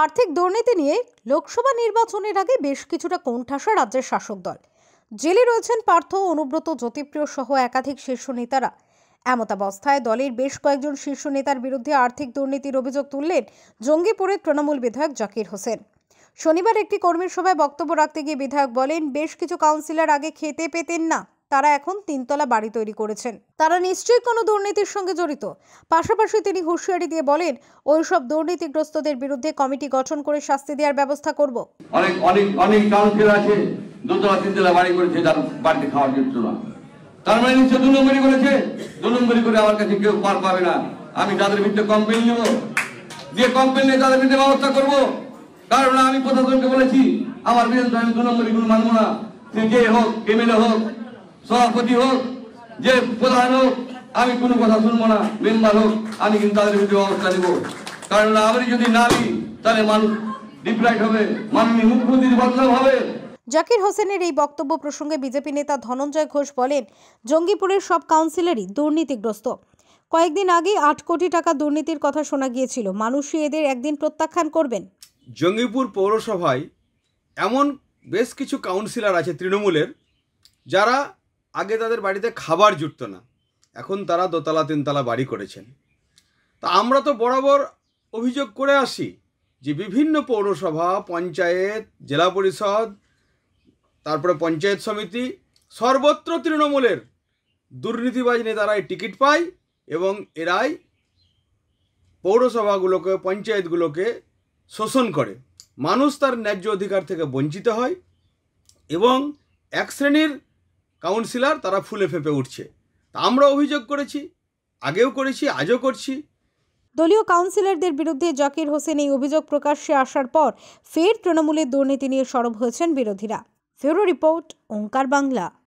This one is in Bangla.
আর্থিক দুর্নীতি নিয়ে লোকসভা নির্বাচনের আগে বেশ কিছুটা কোণঠাসা রাজ্যের শাসক দল। জেলে রয়েছেন পার্থ, অনুব্রত, জ্যোতিপ্রিয় সহ একাধিক শীর্ষ নেতারা। এমতাবস্থায় দলের বেশ কয়েকজন শীর্ষ নেতার বিরুদ্ধে আর্থিক দুর্নীতির অভিযোগ তুললেন জঙ্গিপুরের তৃণমূল বিধায়ক জাকির হোসেন। শনিবার একটি কর্মী সভায় বক্তব্য রাখতে গিয়ে বিধায়ক বলেন, বেশ কিছু কাউন্সিলর আগে খেতে পেতেন না, তারা এখন তিনতলা বাড়ি তৈরি করেছেন, তারা নিশ্চয়ই কোনো দুর্নীতির সঙ্গে জড়িত। পাশাপাশি তিনি হুঁশিয়ারি দিয়ে বলেন, ওইসব দুর্নীতিগ্রস্তদের বিরুদ্ধে কমিটি গঠন করে শাস্তি দেওয়ার ব্যবস্থা করব। অনেক অনেক অনেক কাউন্সিলর আছে দোতলা তিনতলা বাড়ি করেছে, তার বাড়িতে খাওয়ার জন্য না, তার মানে নিশ্চয় 2 নম্বরই করেছে। 2 নম্বরই করে আমার কাছে কেউ পার পাবে না। আমি তাদের বিরুদ্ধে কমপ্লেন নেব, যে কমপ্লেন নিয়ে তাদের বিরুদ্ধে ব্যবস্থা করবো। কারণ আমি প্রশাসনকে বলেছি, আমার বিরুদ্ধে আমি 2 নম্বরই কোনো মানবো না। যে হোক, এমএলএ হোক, সভাপতি হোক, যে প্রধান হোক, আমি কোনো কথা শুনবো না। মেম্বার হোক, আমি কিন্তু তাদের বিরুদ্ধে ব্যবস্থা নেব। কারণ আমি যদি না নিই তাহলে মানুষ ডিপ্রাইড হবে, মাননীয় মুখ্যমন্ত্রী বদনাম হবে। জাকির হোসেনের এই বক্তব্য প্রসঙ্গে বিজেপি নেতা ধনঞ্জয় ঘোষ বলেন, জঙ্গিপুরের সব কাউন্সিলরই দুর্নীতিগ্রস্ত। কয়েকদিন আগে 8 কোটি টাকা দুর্নীতির কথা শোনা গিয়েছিল, মানুষই এদের একদিন প্রত্যাখ্যান করবেন। জঙ্গিপুর পৌরসভায় এমন বেশ কিছু কাউন্সিলর আছে তৃণমূলের, যারা আগে তাদের বাড়িতে খাবার জুটত না, এখন তারা দোতলা তিনতলা বাড়ি করেছেন। তা আমরা তো বরাবর অভিযোগ করে আসি যে বিভিন্ন পৌরসভা, পঞ্চায়েত, জেলা পরিষদ, তারপরে পঞ্চায়েত সমিতি, সর্বত্র তৃণমূলের দুর্নীতিবাজ নেতারাই টিকিট পায় এবং এরাই পৌরসভাগুলোকে, পঞ্চায়েতগুলোকে শোষণ করে। মানুষ তার ন্যায্য অধিকার থেকে বঞ্চিত হয় এবং এক শ্রেণীর কাউন্সিলর তারা ফুলে ফেঁপে উঠছে। তা আমরা অভিযোগ করেছি, আগেও করেছি, আজও করছি। দলীয় কাউন্সিলরদের বিরুদ্ধে জাকির হোসেন এই অভিযোগ প্রকাশ্যে আসার পর ফের তৃণমূলের দুর্নীতি নিয়ে সরব হয়েছেন বিরোধীরা। ব্যুরো রিপোর্ট, ওঙ্কার বাংলা।